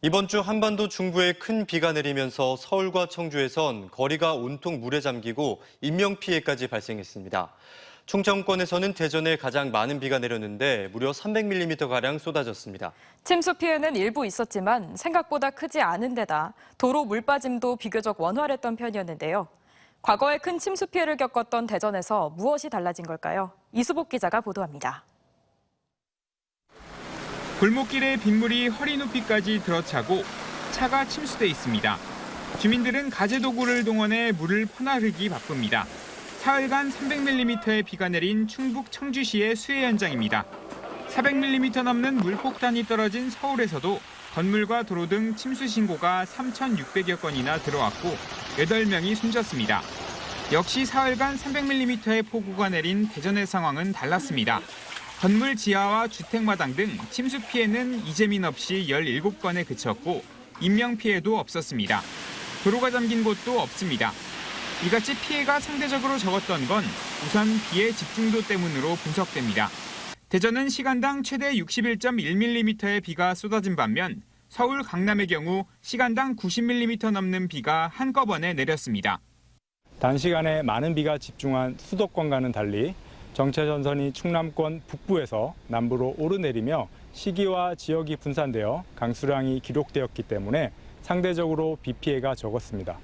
이번 주 한반도 중부에 큰 비가 내리면서 서울과 청주에선 거리가 온통 물에 잠기고 인명피해까지 발생했습니다. 충청권에서는 대전에 가장 많은 비가 내렸는데 무려 300mm가량 쏟아졌습니다. 침수 피해는 일부 있었지만 생각보다 크지 않은 데다 도로 물빠짐도 비교적 원활했던 편이었는데요. 과거에 큰 침수 피해를 겪었던 대전에서 무엇이 달라진 걸까요? 이수복 기자가 보도합니다. 골목길에 빗물이 허리 높이까지 들어차고 차가 침수돼 있습니다. 주민들은 가재도구를 동원해 물을 퍼나르기 바쁩니다. 사흘간 300mm의 비가 내린 충북 청주시의 수해 현장입니다. 400mm 넘는 물폭탄이 떨어진 서울에서도 건물과 도로 등 침수 신고가 3,600여 건이나 들어왔고 8명이 숨졌습니다. 역시 사흘간 300mm의 폭우가 내린 대전의 상황은 달랐습니다. 건물 지하와 주택마당 등 침수 피해는 이재민 없이 17건에 그쳤고 인명피해도 없었습니다. 도로가 잠긴 곳도 없습니다. 이같이 피해가 상대적으로 적었던 건 우선 비의 집중도 때문으로 분석됩니다. 대전은 시간당 최대 61.1mm의 비가 쏟아진 반면 서울, 강남의 경우 시간당 90mm 넘는 비가 한꺼번에 내렸습니다. 단시간에 많은 비가 집중한 수도권과는 달리 정체 전선이 충남권 북부에서 남부로 오르내리며 시기와 지역이 분산되어 강수량이 기록되었기 때문에 상대적으로 비 피해가 적었습니다.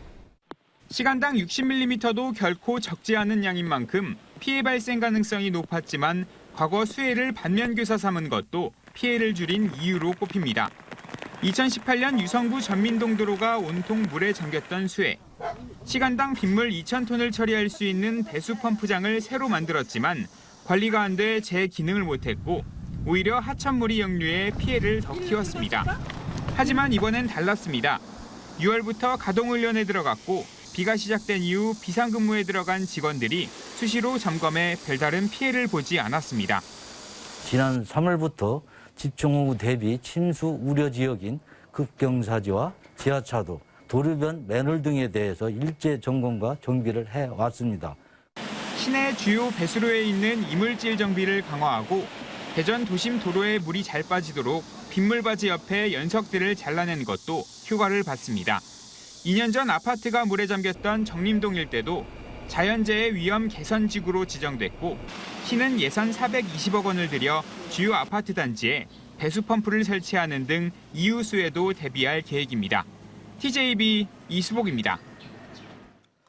시간당 60mm도 결코 적지 않은 양인 만큼 피해 발생 가능성이 높았지만 과거 수해를 반면교사 삼은 것도 피해를 줄인 이유로 꼽힙니다. 2018년 유성구 전민동 도로가 온통 물에 잠겼던 수해. 시간당 빗물 2,000톤을 처리할 수 있는 배수 펌프장을 새로 만들었지만 관리가 안 돼 제 기능을 못했고 오히려 하천물이 역류해 피해를 더 키웠습니다. 하지만 이번엔 달랐습니다. 6월부터 가동훈련에 들어갔고 비가 시작된 이후 비상근무에 들어간 직원들이 수시로 점검해 별다른 피해를 보지 않았습니다. 지난 3월부터 집중호우 대비 침수 우려 지역인 급경사지와 지하차도, 도로변 맨홀 등에 대해서 일제 점검과 정비를 해왔습니다. 시내 주요 배수로에 있는 이물질 정비를 강화하고 대전 도심 도로에 물이 잘 빠지도록 빗물바지 옆에 연석들을 잘라낸 것도 효과를 봤습니다. 2년 전 아파트가 물에 잠겼던 정림동 일대도 자연재해 위험 개선지구로 지정됐고 시는 예산 420억 원을 들여 주요 아파트 단지에 배수 펌프를 설치하는 등 이후 수해도 대비할 계획입니다. TJB 이수복입니다.